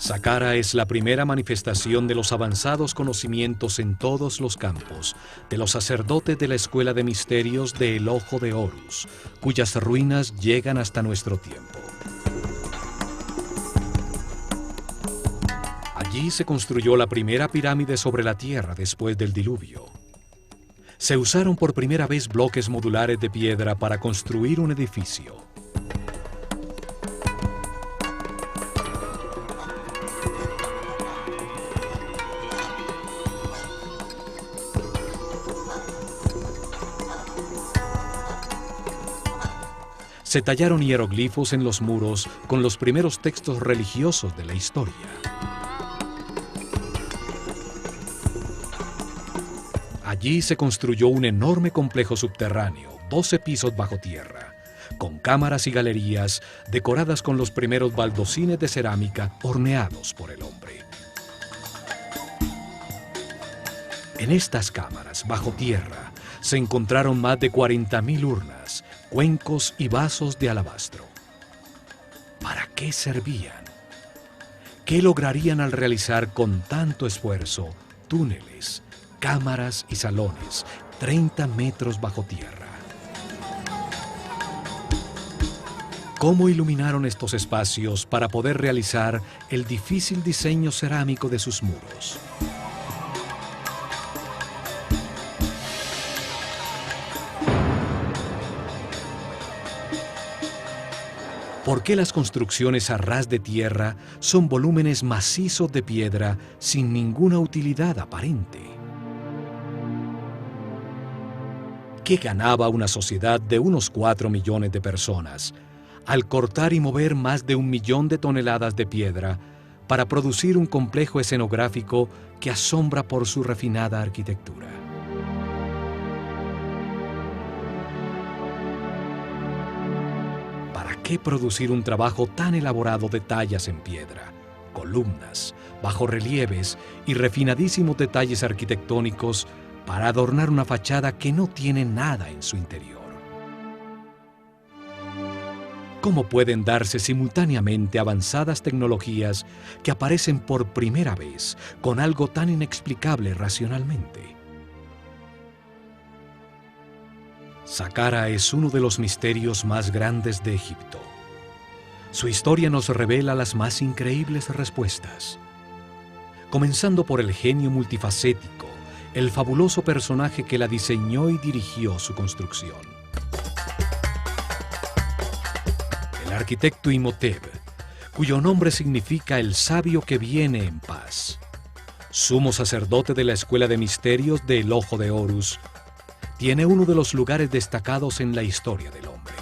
Saqqara es la primera manifestación de los avanzados conocimientos en todos los campos de los sacerdotes de la Escuela de Misterios de El Ojo de Horus, cuyas ruinas llegan hasta nuestro tiempo. Allí se construyó la primera pirámide sobre la Tierra después del diluvio. Se usaron por primera vez bloques modulares de piedra para construir un edificio. Se tallaron hieroglifos en los muros con los primeros textos religiosos de la historia. Allí se construyó un enorme complejo subterráneo, 12 pisos bajo tierra, con cámaras y galerías decoradas con los primeros baldosines de cerámica horneados por el hombre. En estas cámaras, bajo tierra, se encontraron más de 40.000 urnas, cuencos y vasos de alabastro. ¿Para qué servían? ¿Qué lograrían al realizar con tanto esfuerzo túneles, cámaras y salones 30 metros bajo tierra? ¿Cómo iluminaron estos espacios para poder realizar el difícil diseño cerámico de sus muros? ¿Por qué las construcciones a ras de tierra son volúmenes macizos de piedra sin ninguna utilidad aparente? ¿Qué ganaba una sociedad de unos 4 millones de personas al cortar y mover más de 1 millón de toneladas de piedra para producir un complejo escenográfico que asombra por su refinada arquitectura? ¿Para qué producir un trabajo tan elaborado de tallas en piedra, columnas, bajorrelieves y refinadísimos detalles arquitectónicos para adornar una fachada que no tiene nada en su interior? ¿Cómo pueden darse simultáneamente avanzadas tecnologías que aparecen por primera vez con algo tan inexplicable racionalmente? Saqqara es uno de los misterios más grandes de Egipto. Su historia nos revela las más increíbles respuestas. Comenzando por el genio multifacético, el fabuloso personaje que la diseñó y dirigió su construcción. El arquitecto Imhotep, cuyo nombre significa el sabio que viene en paz. Sumo sacerdote de la Escuela de Misterios de El Ojo de Horus, tiene uno de los lugares destacados en la historia del hombre.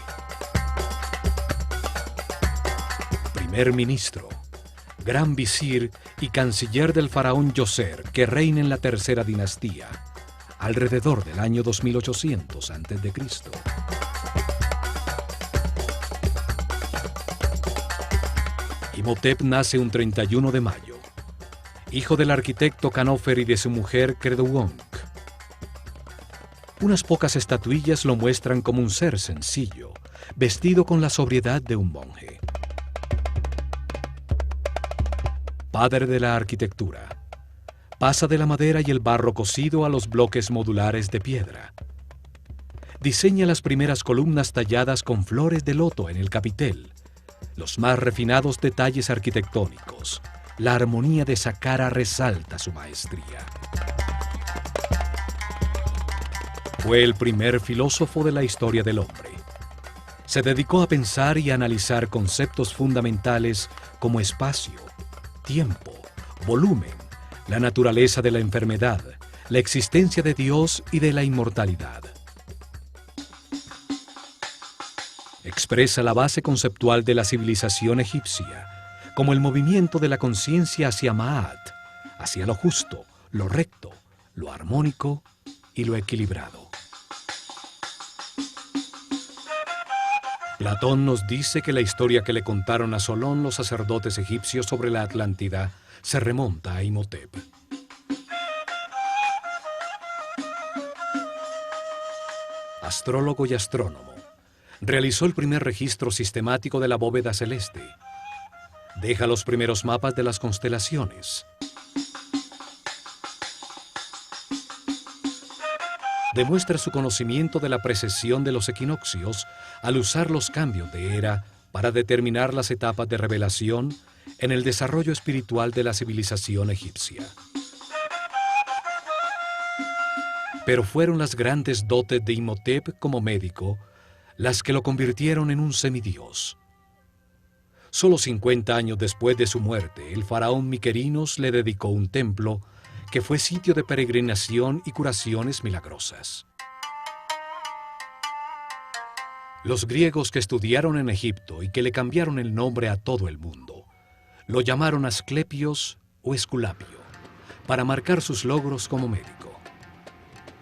Primer ministro, gran visir y canciller del faraón Djoser, que reina en la tercera dinastía, alrededor del año 2800 a.C. Imhotep nace un 31 de mayo, hijo del arquitecto Khanofer y de su mujer Creduonk. Unas pocas estatuillas lo muestran como un ser sencillo, vestido con la sobriedad de un monje. Padre de la arquitectura, pasa de la madera y el barro cocido a los bloques modulares de piedra. Diseña las primeras columnas talladas con flores de loto en el capitel, los más refinados detalles arquitectónicos. La armonía de Saqqara resalta su maestría. Fue el primer filósofo de la historia del hombre. Se dedicó a pensar y a analizar conceptos fundamentales como espacio, tiempo, volumen, la naturaleza de la enfermedad, la existencia de Dios y de la inmortalidad. Expresa la base conceptual de la civilización egipcia, como el movimiento de la conciencia hacia Ma'at, hacia lo justo, lo recto, lo armónico y lo equilibrado. Platón nos dice que la historia que le contaron a Solón los sacerdotes egipcios sobre la Atlántida se remonta a Imhotep. Astrólogo y astrónomo, realizó el primer registro sistemático de la bóveda celeste. Deja los primeros mapas de las constelaciones. Demuestra su conocimiento de la precesión de los equinoccios al usar los cambios de era para determinar las etapas de revelación en el desarrollo espiritual de la civilización egipcia. Pero fueron las grandes dotes de Imhotep como médico las que lo convirtieron en un semidios. Solo 50 años después de su muerte, el faraón Miquerinos le dedicó un templo que fue sitio de peregrinación y curaciones milagrosas. Los griegos que estudiaron en Egipto y que le cambiaron el nombre a todo el mundo, lo llamaron Asclepios o Esculapio, para marcar sus logros como médico.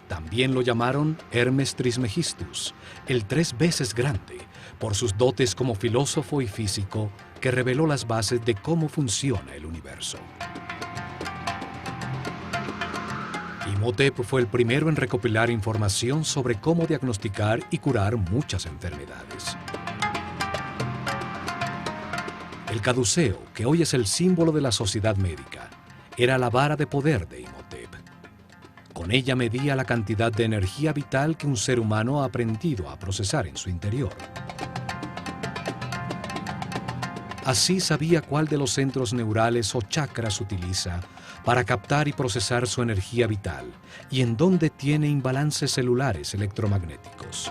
También lo llamaron Hermes Trismegistus, el 3 veces grande, por sus dotes como filósofo y físico que reveló las bases de cómo funciona el universo. Imhotep fue el primero en recopilar información sobre cómo diagnosticar y curar muchas enfermedades. El caduceo, que hoy es el símbolo de la sociedad médica, era la vara de poder de Imhotep. Con ella medía la cantidad de energía vital que un ser humano ha aprendido a procesar en su interior. Así sabía cuál de los centros neurales o chakras utiliza para captar y procesar su energía vital y en dónde tiene imbalances celulares electromagnéticos.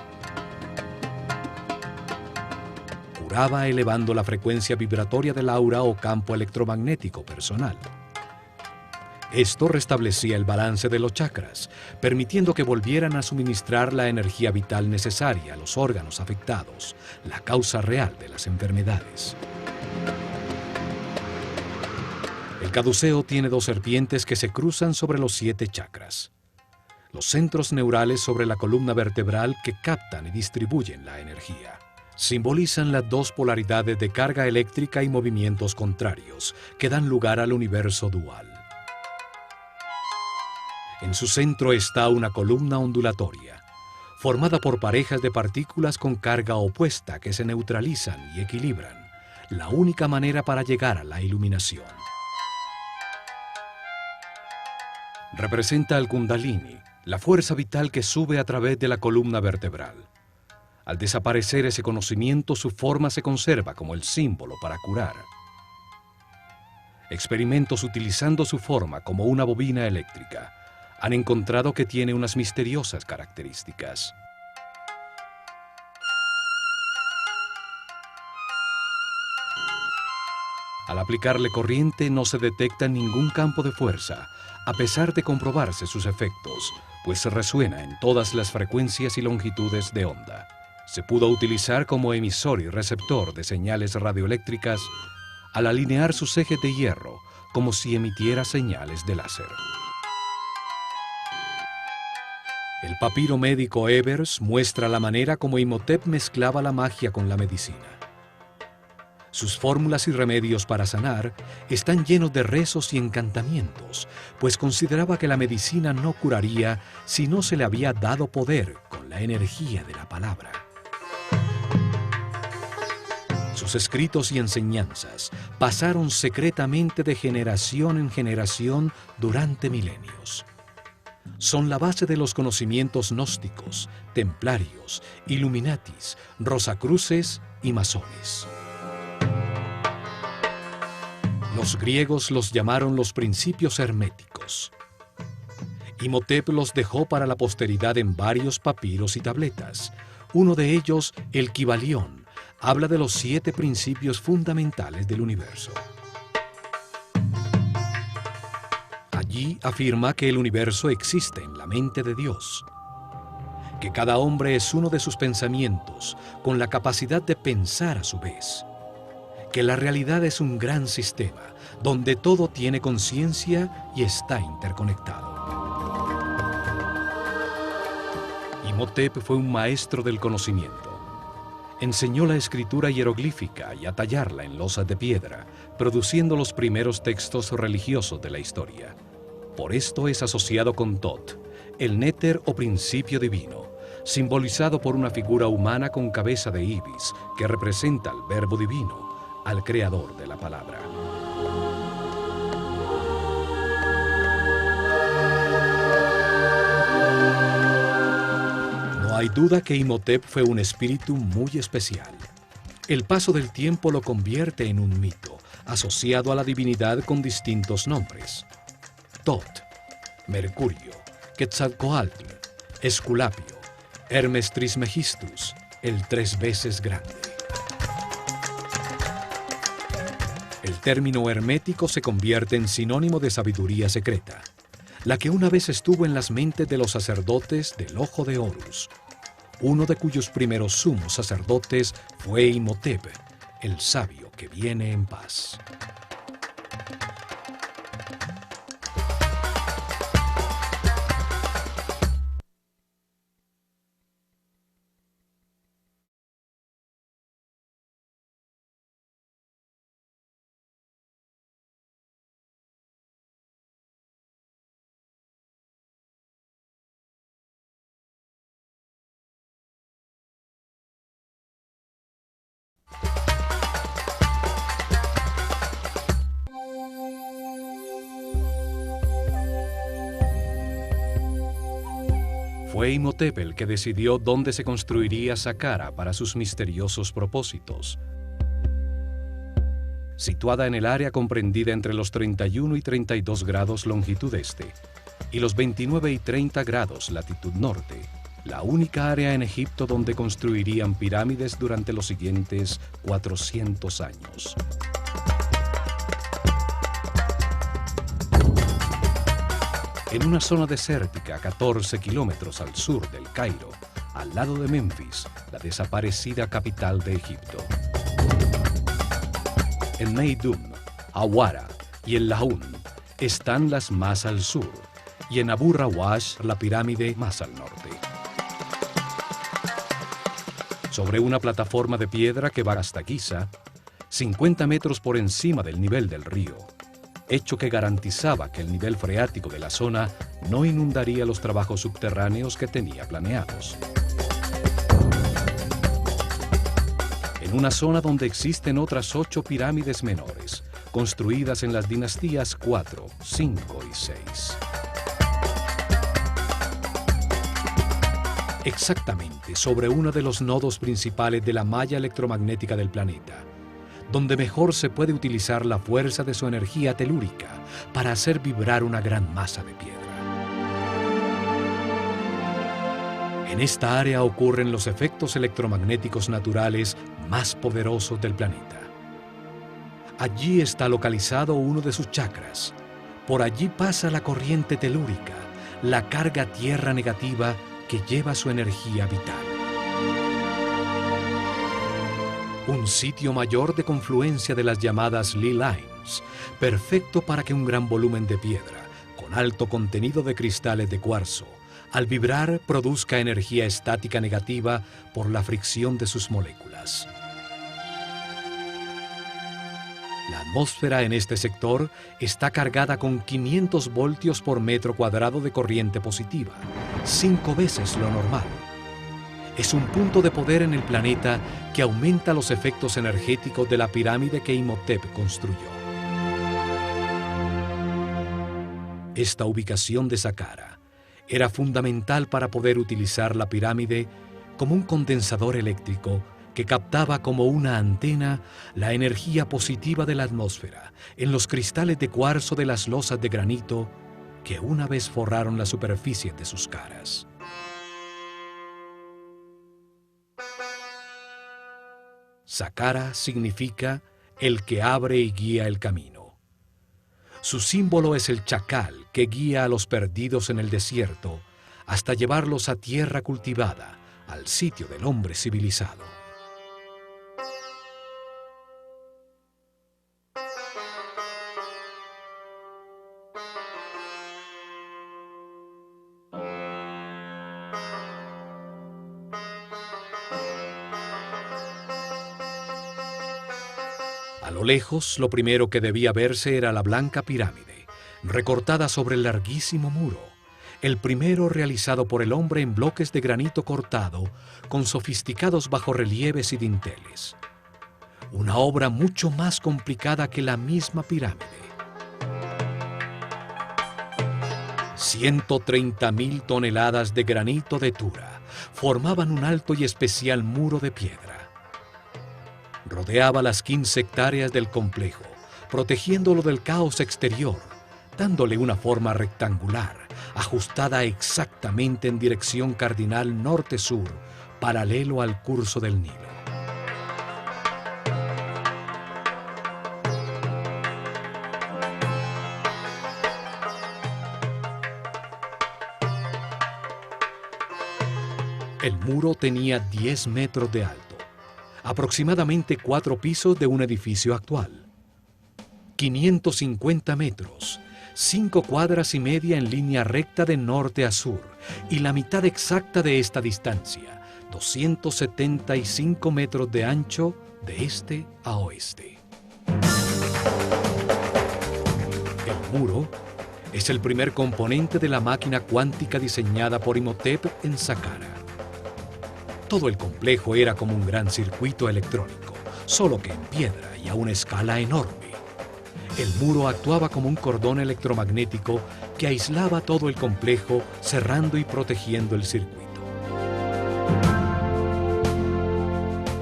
Curaba elevando la frecuencia vibratoria del aura o campo electromagnético personal. Esto restablecía el balance de los chakras, permitiendo que volvieran a suministrar la energía vital necesaria a los órganos afectados, la causa real de las enfermedades. El caduceo tiene 2 serpientes que se cruzan sobre los 7 chakras. Los centros neurales sobre la columna vertebral que captan y distribuyen la energía. Simbolizan las 2 polaridades de carga eléctrica y movimientos contrarios que dan lugar al universo dual. En su centro está una columna ondulatoria, formada por parejas de partículas con carga opuesta que se neutralizan y equilibran, la única manera para llegar a la iluminación. Representa al Kundalini, la fuerza vital que sube a través de la columna vertebral. Al desaparecer ese conocimiento, su forma se conserva como el símbolo para curar. Experimentos utilizando su forma como una bobina eléctrica han encontrado que tiene unas misteriosas características. Al aplicarle corriente no se detecta ningún campo de fuerza, a pesar de comprobarse sus efectos, pues resuena en todas las frecuencias y longitudes de onda. Se pudo utilizar como emisor y receptor de señales radioeléctricas al alinear sus ejes de hierro, como si emitiera señales de láser. El papiro médico Ebers muestra la manera como Imhotep mezclaba la magia con la medicina. Sus fórmulas y remedios para sanar están llenos de rezos y encantamientos, pues consideraba que la medicina no curaría si no se le había dado poder con la energía de la palabra. Sus escritos y enseñanzas pasaron secretamente de generación en generación durante milenios. Son la base de los conocimientos gnósticos, templarios, illuminatis, rosacruces y masones. Los griegos los llamaron los principios herméticos. Imhotep los dejó para la posteridad en varios papiros y tabletas. Uno de ellos, el Kybalión, habla de los 7 principios fundamentales del universo. Allí afirma que el universo existe en la mente de Dios, que cada hombre es uno de sus pensamientos, con la capacidad de pensar a su vez, que la realidad es un gran sistema, donde todo tiene conciencia y está interconectado. Imhotep fue un maestro del conocimiento. Enseñó la escritura hieroglífica y a tallarla en losas de piedra, produciendo los primeros textos religiosos de la historia. Por esto es asociado con Tot, el néter o principio divino, simbolizado por una figura humana con cabeza de ibis que representa al verbo divino, al creador de la palabra. duda que Imhotep fue un espíritu muy especial. El paso del tiempo lo convierte en un mito, asociado a la divinidad con distintos nombres. Tot, Mercurio, Quetzalcoatl, Esculapio, Hermes Trismegistus, el 3 veces grande. El término hermético se convierte en sinónimo de sabiduría secreta, la que una vez estuvo en las mentes de los sacerdotes del Ojo de Horus, uno de cuyos primeros sumos sacerdotes fue Imhotep, el sabio que viene en paz. Fue Imhotep el que decidió dónde se construiría Saqqara para sus misteriosos propósitos. Situada en el área comprendida entre los 31 y 32 grados longitud este y los 29 y 30 grados latitud norte, la única área en Egipto donde construirían pirámides durante los siguientes 400 años. En una zona desértica a 14 kilómetros al sur del Cairo, al lado de Memphis, la desaparecida capital de Egipto. En Meidum, Awara y el Laún están las más al sur, y en Abu Rawash la pirámide más al norte. Sobre una plataforma de piedra que va hasta Giza, 50 metros por encima del nivel del río, hecho que garantizaba que el nivel freático de la zona no inundaría los trabajos subterráneos que tenía planeados. En una zona donde existen otras 8 pirámides menores, construidas en las dinastías 4, 5 y 6. Exactamente sobre uno de los nodos principales de la malla electromagnética del planeta, donde mejor se puede utilizar la fuerza de su energía telúrica para hacer vibrar una gran masa de piedra. En esta área ocurren los efectos electromagnéticos naturales más poderosos del planeta. Allí está localizado uno de sus chakras. Por allí pasa la corriente telúrica, la carga tierra negativa que lleva su energía vital. Un sitio mayor de confluencia de las llamadas Lee Lines, perfecto para que un gran volumen de piedra, con alto contenido de cristales de cuarzo, al vibrar produzca energía estática negativa por la fricción de sus moléculas. La atmósfera en este sector está cargada con 500 voltios por metro cuadrado de corriente positiva, 5 veces lo normal. Es un punto de poder en el planeta que aumenta los efectos energéticos de la pirámide que Imhotep construyó. Esta ubicación de Saqqara era fundamental para poder utilizar la pirámide como un condensador eléctrico que captaba como una antena la energía positiva de la atmósfera en los cristales de cuarzo de las losas de granito que una vez forraron la superficie de sus caras. Saqqara significa el que abre y guía el camino. Su símbolo es el chacal que guía a los perdidos en el desierto hasta llevarlos a tierra cultivada, al sitio del hombre civilizado. A lo lejos, lo primero que debía verse era la blanca pirámide, recortada sobre el larguísimo muro, el primero realizado por el hombre en bloques de granito cortado, con sofisticados bajorrelieves y dinteles. Una obra mucho más complicada que la misma pirámide. 130.000 toneladas de granito de Tura formaban un alto y especial muro de piedra. Rodeaba las 15 hectáreas del complejo, protegiéndolo del caos exterior, dándole una forma rectangular, ajustada exactamente en dirección cardinal norte-sur, paralelo al curso del Nilo. El muro tenía 10 metros de alto, aproximadamente 4 pisos de un edificio actual. 550 metros, 5 cuadras y media en línea recta de norte a sur, y la mitad exacta de esta distancia, 275 metros de ancho de este a oeste. El muro es el primer componente de la máquina cuántica diseñada por Imhotep en Saqqara. Todo el complejo era como un gran circuito electrónico, solo que en piedra y a una escala enorme. El muro actuaba como un cordón electromagnético que aislaba todo el complejo, cerrando y protegiendo el circuito.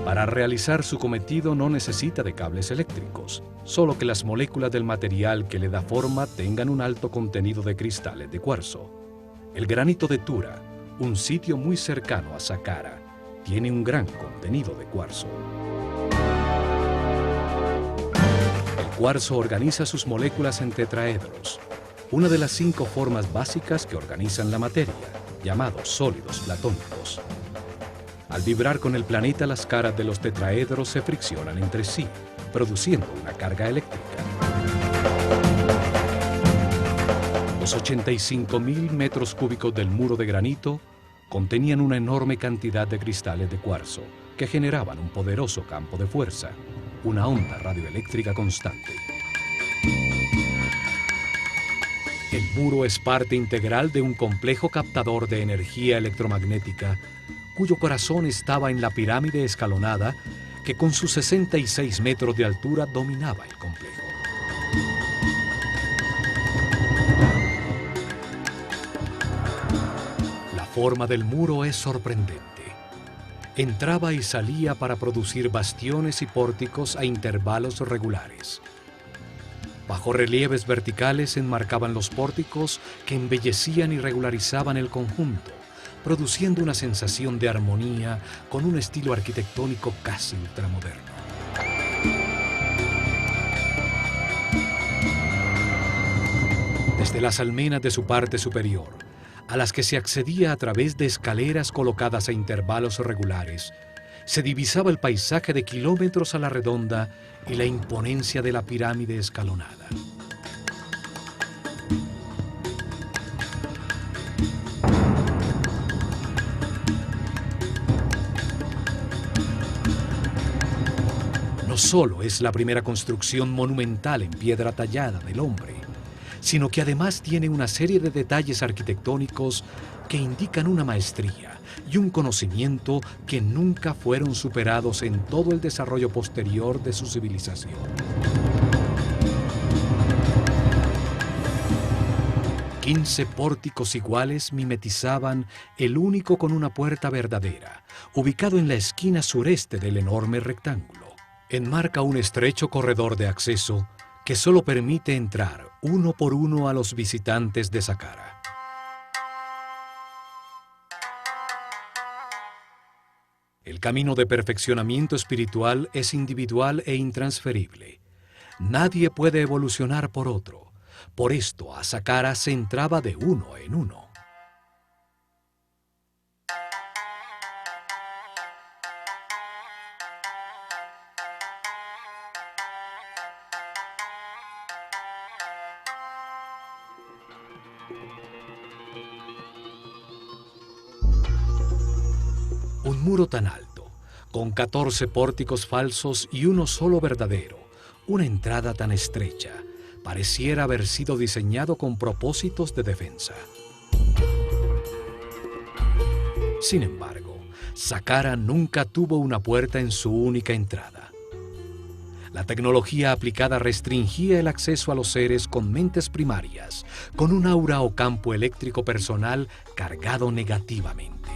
Para realizar su cometido no necesita de cables eléctricos, solo que las moléculas del material que le da forma tengan un alto contenido de cristales de cuarzo. El granito de Tura, un sitio muy cercano a Saqqara, tiene un gran contenido de cuarzo. El cuarzo organiza sus moléculas en tetraedros, una de las 5 formas básicas que organizan la materia, llamados sólidos platónicos. Al vibrar con el planeta, las caras de los tetraedros se friccionan entre sí, produciendo una carga eléctrica. Los 85.000 metros cúbicos del muro de granito contenían una enorme cantidad de cristales de cuarzo que generaban un poderoso campo de fuerza, una onda radioeléctrica constante. El muro es parte integral de un complejo captador de energía electromagnética cuyo corazón estaba en la pirámide escalonada que con sus 66 metros de altura dominaba el complejo. La forma del muro es sorprendente. Entraba y salía para producir bastiones y pórticos a intervalos regulares. Bajorrelieves verticales enmarcaban los pórticos que embellecían y regularizaban el conjunto, produciendo una sensación de armonía con un estilo arquitectónico casi ultramoderno. Desde las almenas de su parte superior, a las que se accedía a través de escaleras colocadas a intervalos regulares, se divisaba el paisaje de kilómetros a la redonda y la imponencia de la pirámide escalonada. No solo es la primera construcción monumental en piedra tallada del hombre, sino que además tiene una serie de detalles arquitectónicos que indican una maestría y un conocimiento que nunca fueron superados en todo el desarrollo posterior de su civilización. Quince pórticos iguales mimetizaban el único con una puerta verdadera, ubicado en la esquina sureste del enorme rectángulo. Enmarca un estrecho corredor de acceso que solo permite entrar uno por uno a los visitantes de Saqqara. El camino de perfeccionamiento espiritual es individual e intransferible. Nadie puede evolucionar por otro. Por esto, a Saqqara se entraba de uno en uno. Un muro tan alto, con 14 pórticos falsos y uno solo verdadero, una entrada tan estrecha, pareciera haber sido diseñado con propósitos de defensa. Sin embargo, Saqqara nunca tuvo una puerta en su única entrada. La tecnología aplicada restringía el acceso a los seres con mentes primarias, con un aura o campo eléctrico personal cargado negativamente.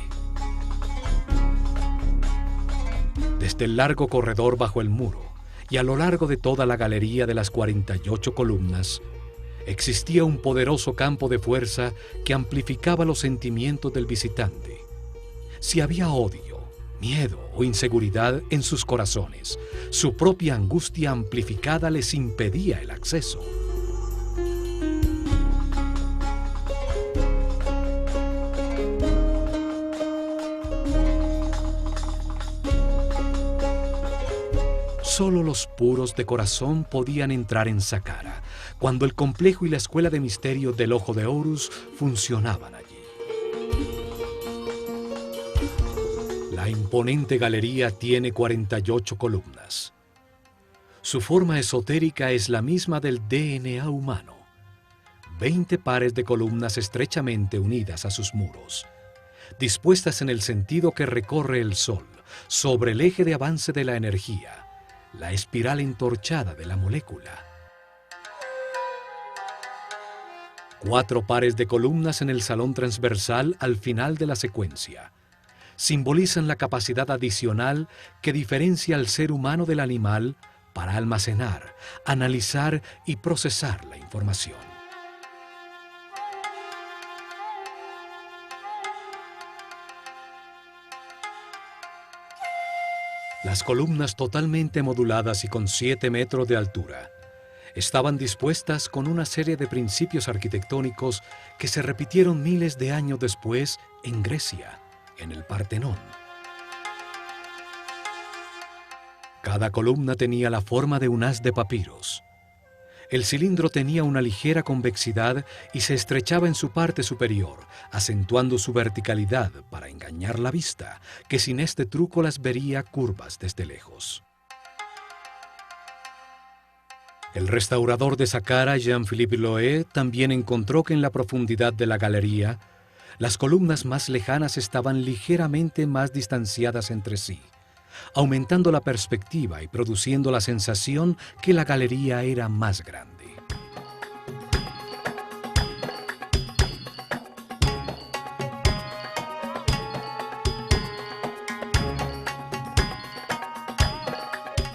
Desde el largo corredor bajo el muro y a lo largo de toda la galería de las 48 columnas, existía un poderoso campo de fuerza que amplificaba los sentimientos del visitante. Si había odio, miedo o inseguridad en sus corazones, su propia angustia amplificada les impedía el acceso. Solo los puros de corazón podían entrar en Saqqara, cuando el complejo y la escuela de misterios del Ojo de Horus funcionaban allí. La imponente galería tiene 48 columnas. Su forma esotérica es la misma del DNA humano. 20 pares de columnas estrechamente unidas a sus muros, dispuestas en el sentido que recorre el Sol, sobre el eje de avance de la energía, la espiral entorchada de la molécula. 4 pares de columnas en el salón transversal al final de la secuencia simbolizan la capacidad adicional que diferencia al ser humano del animal para almacenar, analizar y procesar la información. Las columnas totalmente moduladas y con 7 metros de altura estaban dispuestas con una serie de principios arquitectónicos que se repitieron miles de años después en Grecia, en el Partenón. Cada columna tenía la forma de un haz de papiros. El cilindro tenía una ligera convexidad y se estrechaba en su parte superior, acentuando su verticalidad para engañar la vista, que sin este truco las vería curvas desde lejos. El restaurador de Saqqara, Jean-Philippe Loé, también encontró que en la profundidad de la galería, las columnas más lejanas estaban ligeramente más distanciadas entre sí, aumentando la perspectiva y produciendo la sensación que la galería era más grande.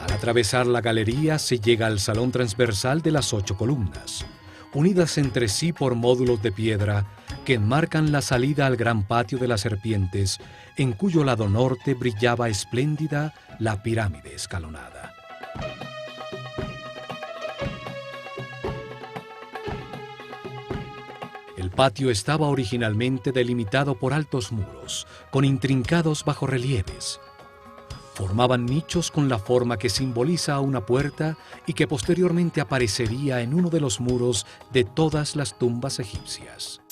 Al atravesar la galería se llega al salón transversal de las 8 columnas, unidas entre sí por módulos de piedra que enmarcan la salida al gran patio de las serpientes, en cuyo lado norte brillaba espléndida la pirámide escalonada. El patio estaba originalmente delimitado por altos muros, con intrincados bajorrelieves. Formaban nichos con la forma que simboliza a una puerta y que posteriormente aparecería en uno de los muros de todas las tumbas egipcias.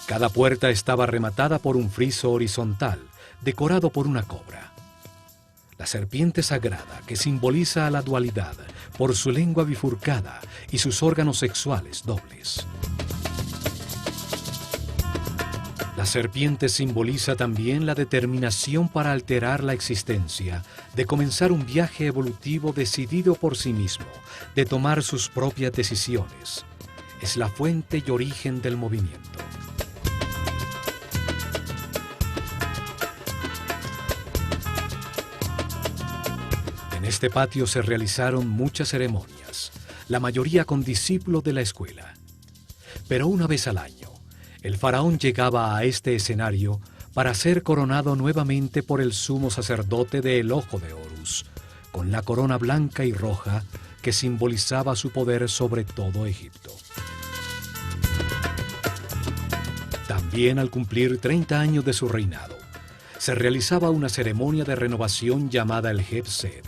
Cada puerta estaba rematada por un friso horizontal, decorado por una cobra. La serpiente sagrada, que simboliza a la dualidad por su lengua bifurcada y sus órganos sexuales dobles. La serpiente simboliza también la determinación para alterar la existencia, de comenzar un viaje evolutivo decidido por sí mismo, de tomar sus propias decisiones. Es la fuente y origen del movimiento. En este patio se realizaron muchas ceremonias, la mayoría con discípulos de la escuela. Pero una vez al año, el faraón llegaba a este escenario para ser coronado nuevamente por el sumo sacerdote del Ojo de Horus, con la corona blanca y roja que simbolizaba su poder sobre todo Egipto. También al cumplir 30 años de su reinado, se realizaba una ceremonia de renovación llamada el Heb-Sed.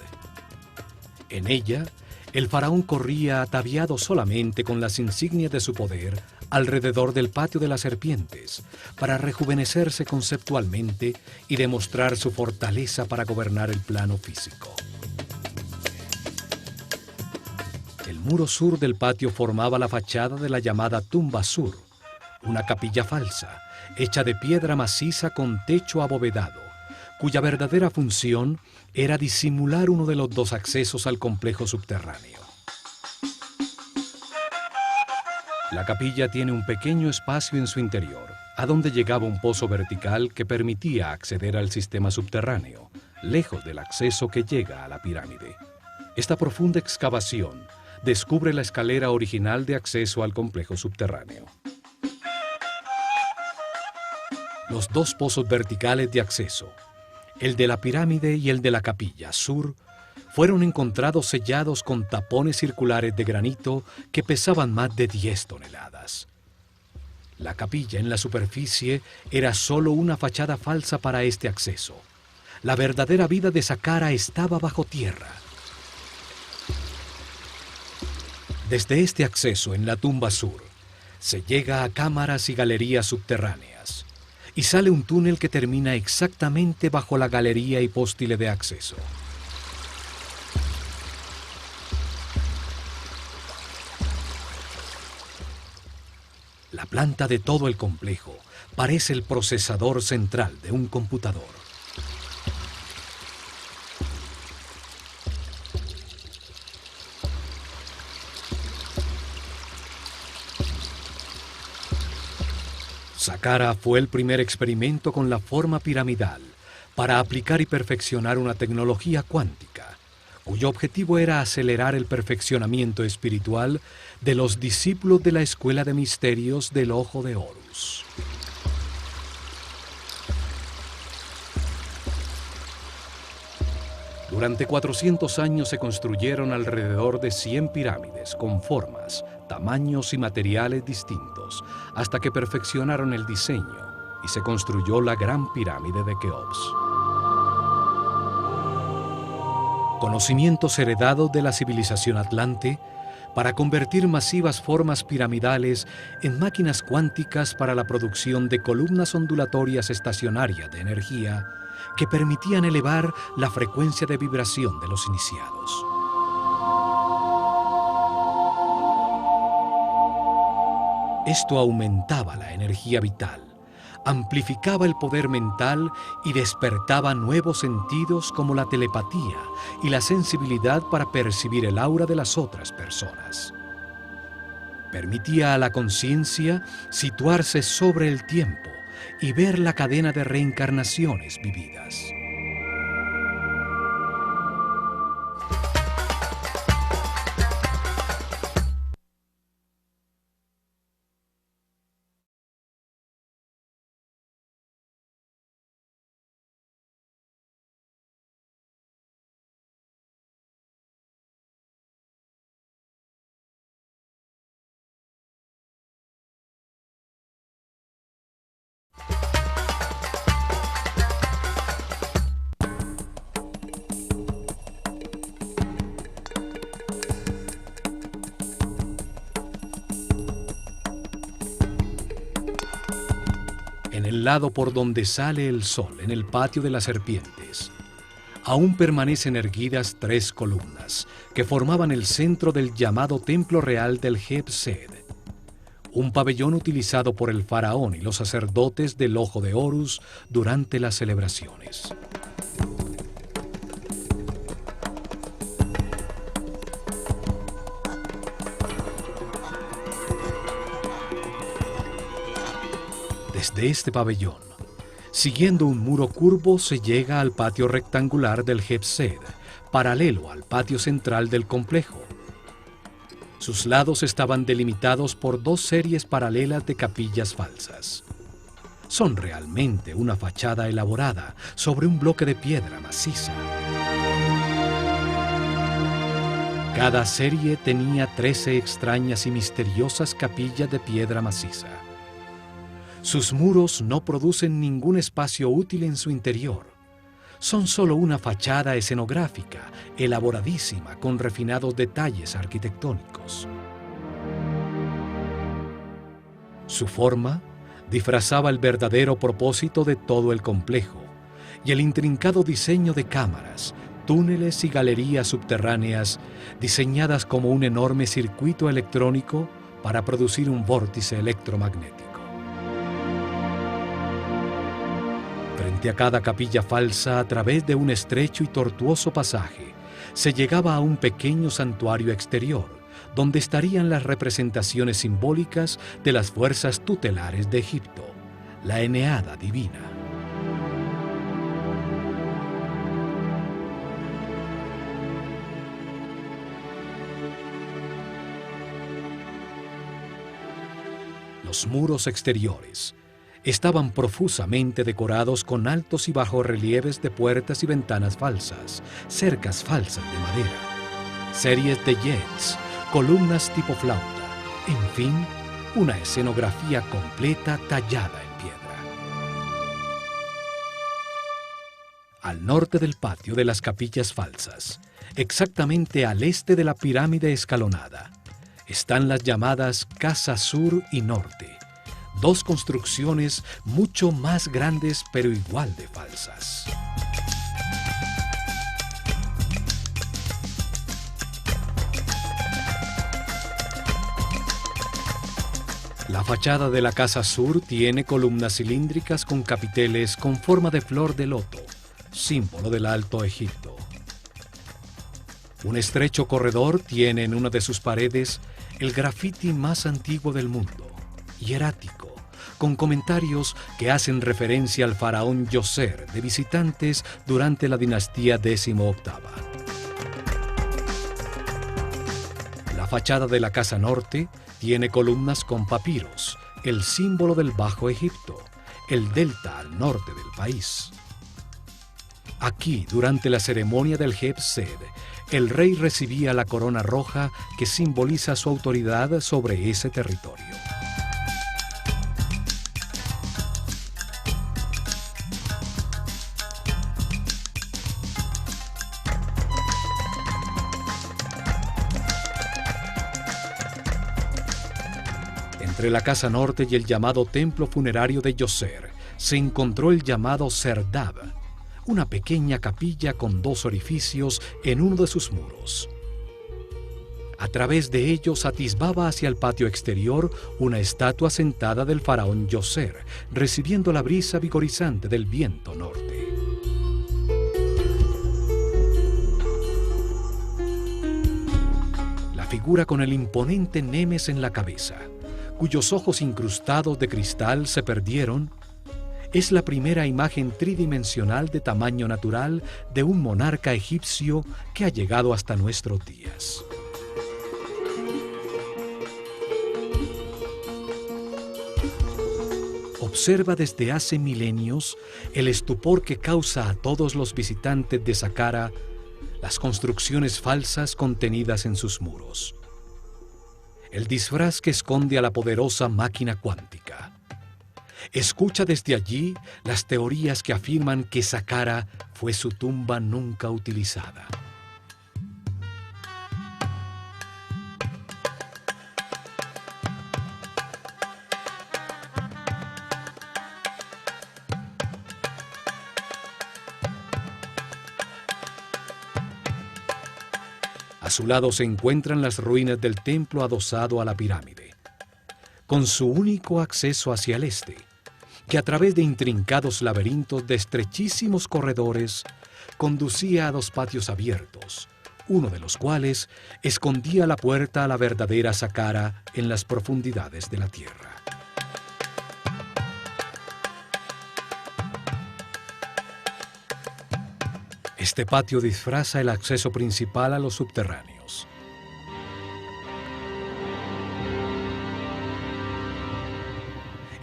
En ella, el faraón corría ataviado solamente con las insignias de su poder alrededor del patio de las serpientes para rejuvenecerse conceptualmente y demostrar su fortaleza para gobernar el plano físico. El muro sur del patio formaba la fachada de la llamada tumba sur, una capilla falsa, hecha de piedra maciza con techo abovedado, cuya verdadera función era disimular uno de los dos accesos al complejo subterráneo. La capilla tiene un pequeño espacio en su interior, a donde llegaba un pozo vertical que permitía acceder al sistema subterráneo, lejos del acceso que llega a la pirámide. Esta profunda excavación descubre la escalera original de acceso al complejo subterráneo. Los dos pozos verticales de acceso, el de la pirámide y el de la capilla sur, fueron encontrados sellados con tapones circulares de granito que pesaban más de 10 toneladas. La capilla en la superficie era solo una fachada falsa para este acceso. La verdadera vida de Saqqara estaba bajo tierra. Desde este acceso en la tumba sur, se llega a cámaras y galerías subterráneas, y sale un túnel que termina exactamente bajo la galería y póstile de acceso. La planta de todo el complejo parece el procesador central de un computador. Saqqara fue el primer experimento con la forma piramidal para aplicar y perfeccionar una tecnología cuántica, cuyo objetivo era acelerar el perfeccionamiento espiritual de los discípulos de la Escuela de Misterios del Ojo de Horus. Durante 400 años se construyeron alrededor de 100 pirámides con formas, tamaños y materiales distintos, hasta que perfeccionaron el diseño y se construyó la Gran Pirámide de Keops. Conocimientos heredados de la civilización atlante para convertir masivas formas piramidales en máquinas cuánticas para la producción de columnas ondulatorias estacionarias de energía que permitían elevar la frecuencia de vibración de los iniciados. Esto aumentaba la energía vital, amplificaba el poder mental y despertaba nuevos sentidos como la telepatía y la sensibilidad para percibir el aura de las otras personas. Permitía a la conciencia situarse sobre el tiempo y ver la cadena de reencarnaciones vividas. En el lado por donde sale el sol, en el patio de las serpientes, aún permanecen erguidas 3 columnas que formaban el centro del llamado Templo Real del Heb-Sed, un pabellón utilizado por el faraón y los sacerdotes del Ojo de Horus durante las celebraciones. Desde este pabellón, siguiendo un muro curvo, se llega al patio rectangular del Heb-Sed, paralelo al patio central del complejo. Sus lados estaban delimitados por 2 series paralelas de capillas falsas. Son realmente una fachada elaborada sobre un bloque de piedra maciza. Cada serie tenía 13 extrañas y misteriosas capillas de piedra maciza. Sus muros no producen ningún espacio útil en su interior. Son solo una fachada escenográfica, elaboradísima, con refinados detalles arquitectónicos. Su forma disfrazaba el verdadero propósito de todo el complejo y el intrincado diseño de cámaras, túneles y galerías subterráneas diseñadas como un enorme circuito electrónico para producir un vórtice electromagnético. Frente a cada capilla falsa, a través de un estrecho y tortuoso pasaje, se llegaba a un pequeño santuario exterior, donde estarían las representaciones simbólicas de las fuerzas tutelares de Egipto, la Eneada divina. Los muros exteriores estaban profusamente decorados con altos y bajos relieves de puertas y ventanas falsas, cercas falsas de madera, series de jets, columnas tipo flauta, en fin, una escenografía completa tallada en piedra. Al norte del patio de las capillas falsas, exactamente al este de la pirámide escalonada, están las llamadas Casa Sur y Norte, dos construcciones mucho más grandes pero igual de falsas. La fachada de la Casa Sur tiene columnas cilíndricas con capiteles con forma de flor de loto, símbolo del Alto Egipto. Un estrecho corredor tiene en una de sus paredes el grafiti más antiguo del mundo, hierático, con comentarios que hacen referencia al faraón Djoser de visitantes durante la dinastía XVIII. La fachada de la Casa Norte tiene columnas con papiros, el símbolo del Bajo Egipto, el delta al norte del país. Aquí, durante la ceremonia del Heb-Sed, el rey recibía la corona roja que simboliza su autoridad sobre ese territorio. Entre la Casa Norte y el llamado templo funerario de Djoser se encontró el llamado Serdab, una pequeña capilla con dos orificios en uno de sus muros. A través de ellos atisbaba hacia el patio exterior una estatua sentada del faraón Djoser, recibiendo la brisa vigorizante del viento norte. La figura con el imponente Nemes en la cabeza, cuyos ojos incrustados de cristal se perdieron, es la primera imagen tridimensional de tamaño natural de un monarca egipcio que ha llegado hasta nuestros días. Observa desde hace milenios el estupor que causa a todos los visitantes de Saqqara las construcciones falsas contenidas en sus muros. El disfraz que esconde a la poderosa máquina cuántica. Escucha desde allí las teorías que afirman que Saqqara fue su tumba nunca utilizada. A su lado se encuentran las ruinas del templo adosado a la pirámide, con su único acceso hacia el este, que a través de intrincados laberintos de estrechísimos corredores conducía a dos patios abiertos, uno de los cuales escondía la puerta a la verdadera Saqqara en las profundidades de la tierra. Este patio disfraza el acceso principal a los subterráneos.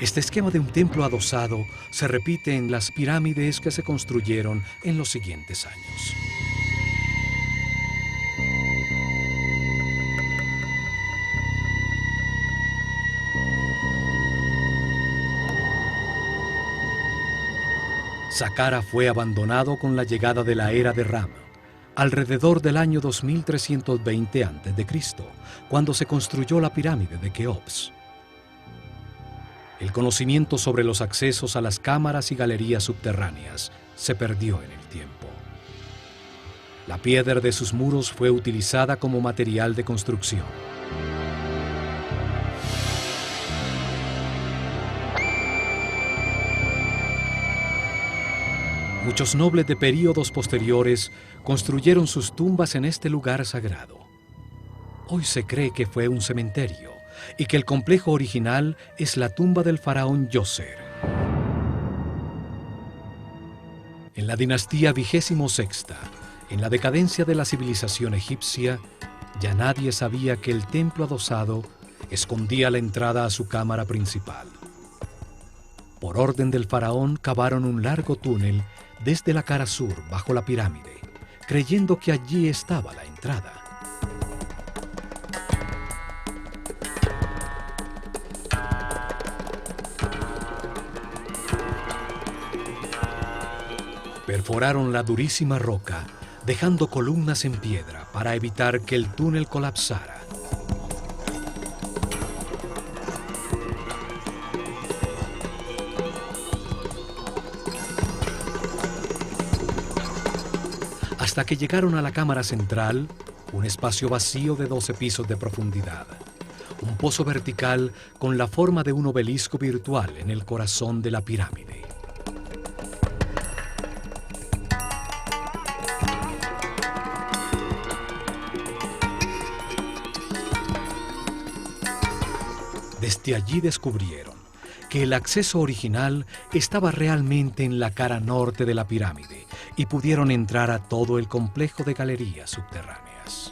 Este esquema de un templo adosado se repite en las pirámides que se construyeron en los siguientes años. Saqqara fue abandonado con la llegada de la era de Ram, alrededor del año 2320 a.C., cuando se construyó la pirámide de Keops. El conocimiento sobre los accesos a las cámaras y galerías subterráneas se perdió en el tiempo. La piedra de sus muros fue utilizada como material de construcción. Muchos nobles de períodos posteriores construyeron sus tumbas en este lugar sagrado. Hoy se cree que fue un cementerio y que el complejo original es la tumba del faraón Djoser. En la dinastía XXVI, en la decadencia de la civilización egipcia, ya nadie sabía que el templo adosado escondía la entrada a su cámara principal. Por orden del faraón cavaron un largo túnel desde la cara sur bajo la pirámide, creyendo que allí estaba la entrada. Perforaron la durísima roca, dejando columnas en piedra para evitar que el túnel colapsara. Hasta que llegaron a la cámara central, un espacio vacío de 12 pisos de profundidad. Un pozo vertical con la forma de un obelisco virtual en el corazón de la pirámide. Desde allí descubrieron que el acceso original estaba realmente en la cara norte de la pirámide y pudieron entrar a todo el complejo de galerías subterráneas.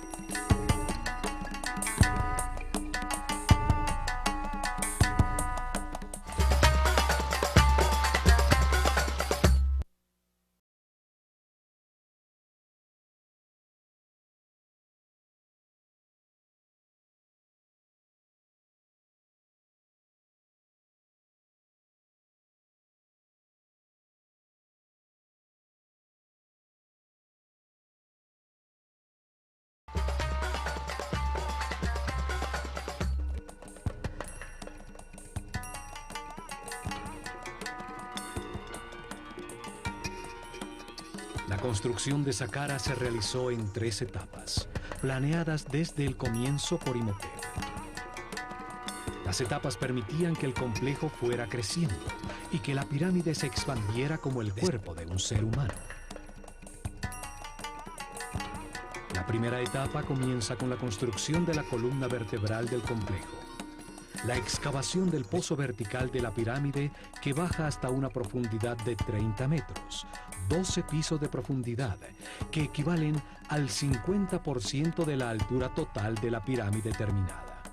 La construcción de Saqqara se realizó en 3 etapas, planeadas desde el comienzo por Imhotep. Las etapas permitían que el complejo fuera creciendo y que la pirámide se expandiera como el cuerpo de un ser humano. La primera etapa comienza con la construcción de la columna vertebral del complejo. La excavación del pozo vertical de la pirámide que baja hasta una profundidad de 30 metros, 12 pisos de profundidad, que equivalen al 50% de la altura total de la pirámide terminada.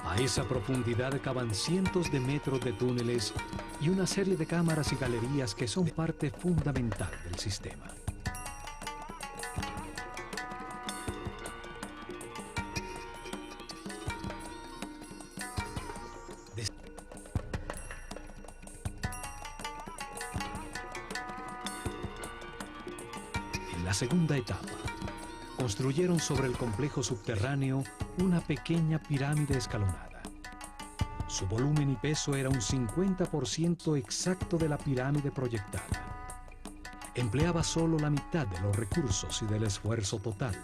A esa profundidad cavan cientos de metros de túneles y una serie de cámaras y galerías que son parte fundamental del sistema. En la segunda etapa, construyeron sobre el complejo subterráneo una pequeña pirámide escalonada. Su volumen y peso era un 50% exacto de la pirámide proyectada. Empleaba solo la mitad de los recursos y del esfuerzo total.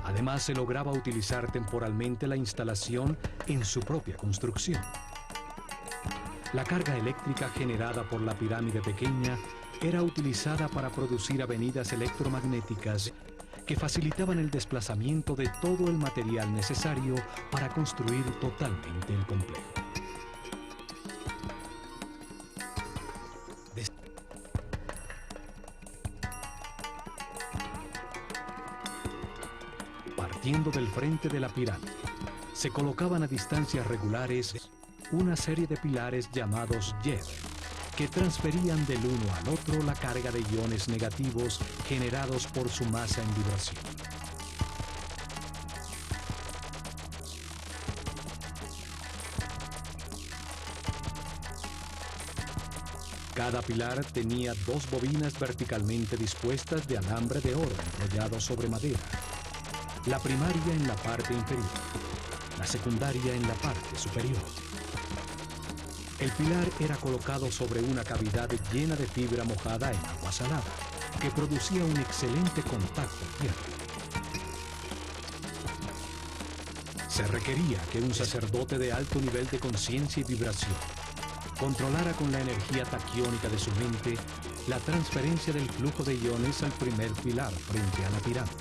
Además, se lograba utilizar temporalmente la instalación en su propia construcción. La carga eléctrica generada por la pirámide pequeña era utilizada para producir avenidas electromagnéticas que facilitaban el desplazamiento de todo el material necesario para construir totalmente el complejo. Partiendo del frente de la pirámide, se colocaban a distancias regulares una serie de pilares llamados Yed, que transferían del uno al otro la carga de iones negativos generados por su masa en vibración. Cada pilar tenía 2 bobinas verticalmente dispuestas de alambre de oro enrollado sobre madera. la primaria en la parte inferior, la secundaria en la parte superior. El pilar era colocado sobre una cavidad llena de fibra mojada en agua salada, que producía un excelente contacto tierra. Se requería que un sacerdote de alto nivel de conciencia y vibración controlara con la energía taquiónica de su mente la transferencia del flujo de iones al primer pilar frente a la pirámide.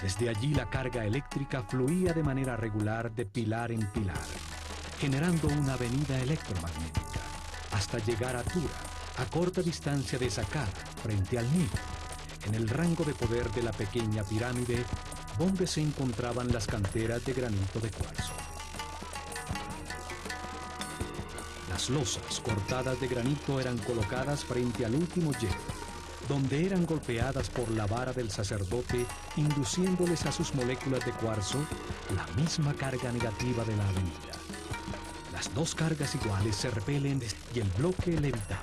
Desde allí la carga eléctrica fluía de manera regular de pilar en pilar, generando una avenida electromagnética, hasta llegar a Tura, a corta distancia de Saqqara, frente al Nilo, en el rango de poder de la pequeña pirámide, donde se encontraban las canteras de granito de cuarzo. Las losas cortadas de granito eran colocadas frente al último hielo, donde eran golpeadas por la vara del sacerdote, induciéndoles a sus moléculas de cuarzo la misma carga negativa de la avenida. Las dos cargas iguales se repelen y el bloque levitaba.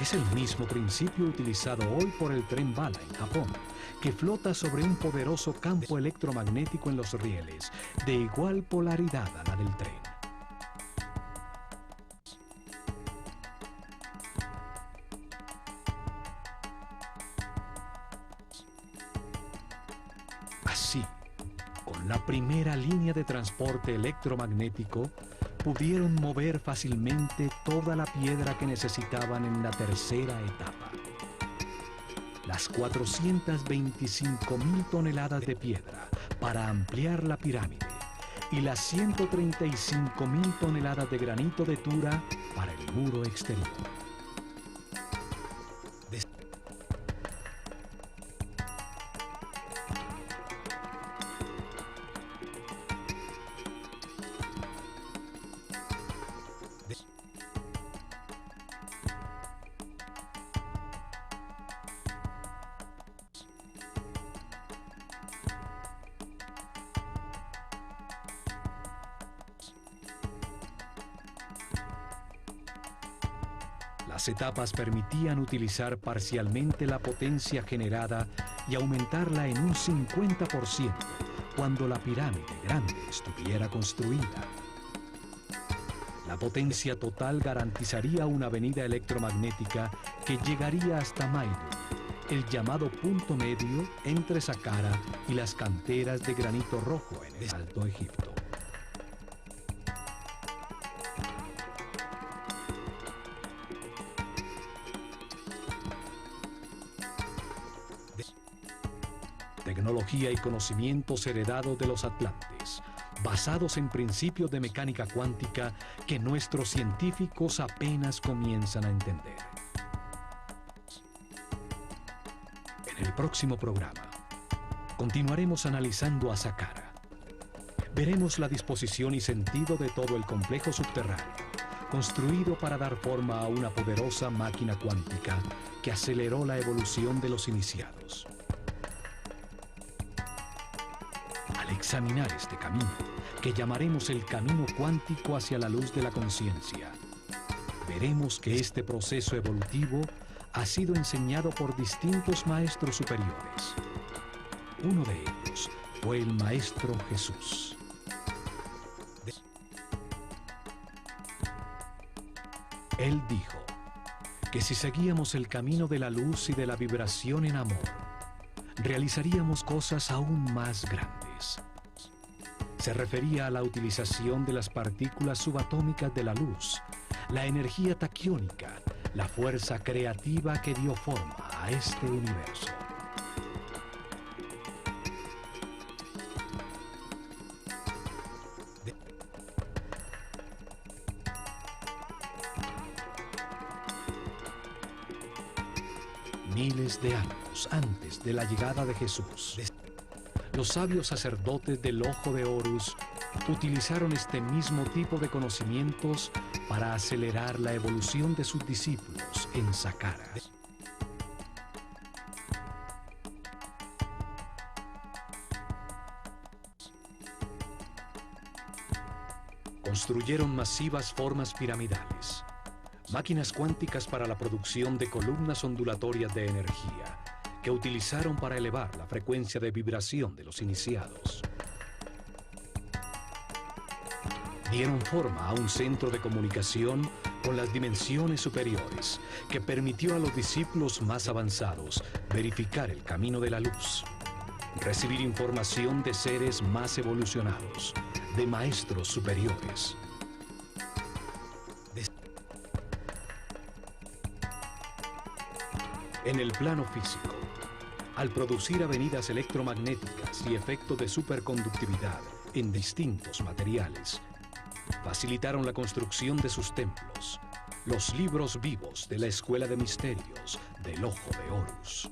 Es el mismo principio utilizado hoy por el tren bala en Japón, que flota sobre un poderoso campo electromagnético en los rieles, de igual polaridad a la del tren. Así, con la primera línea de transporte electromagnético, pudieron mover fácilmente toda la piedra que necesitaban en la tercera etapa. Las 425.000 toneladas de piedra para ampliar la pirámide y las 135.000 toneladas de granito de Tura para el muro exterior. Las etapas permitían utilizar parcialmente la potencia generada y aumentarla en un 50% cuando la pirámide grande estuviera construida. La potencia total garantizaría una avenida electromagnética que llegaría hasta Maidu, el llamado punto medio entre Saqqara y las canteras de granito rojo en el Alto Egipto. Tecnología y conocimientos heredados de los atlantes, basados en principios de mecánica cuántica que nuestros científicos apenas comienzan a entender. En el próximo programa, continuaremos analizando a Saqqara. Veremos la disposición y sentido de todo el complejo subterráneo, construido para dar forma a una poderosa máquina cuántica que aceleró la evolución de los iniciados. Al examinar este camino, que llamaremos el camino cuántico hacia la luz de la conciencia, veremos que este proceso evolutivo ha sido enseñado por distintos maestros superiores. Uno de ellos fue el Maestro Jesús. Él dijo que si seguíamos el camino de la luz y de la vibración en amor, realizaríamos cosas aún más grandes. Se refería a la utilización de las partículas subatómicas de la luz, la energía taquiónica, la fuerza creativa que dio forma a este universo. Miles de años antes de la llegada de Jesús, los sabios sacerdotes del Ojo de Horus utilizaron este mismo tipo de conocimientos para acelerar la evolución de sus discípulos en Saqqara. Construyeron masivas formas piramidales, máquinas cuánticas para la producción de columnas ondulatorias de energía que utilizaron para elevar la frecuencia de vibración de los iniciados. Dieron forma a un centro de comunicación con las dimensiones superiores que permitió a los discípulos más avanzados verificar el camino de la luz, recibir información de seres más evolucionados, de maestros superiores. En el plano físico, al producir avenidas electromagnéticas y efectos de superconductividad en distintos materiales, facilitaron la construcción de sus templos, los libros vivos de la Escuela de Misterios del Ojo de Horus.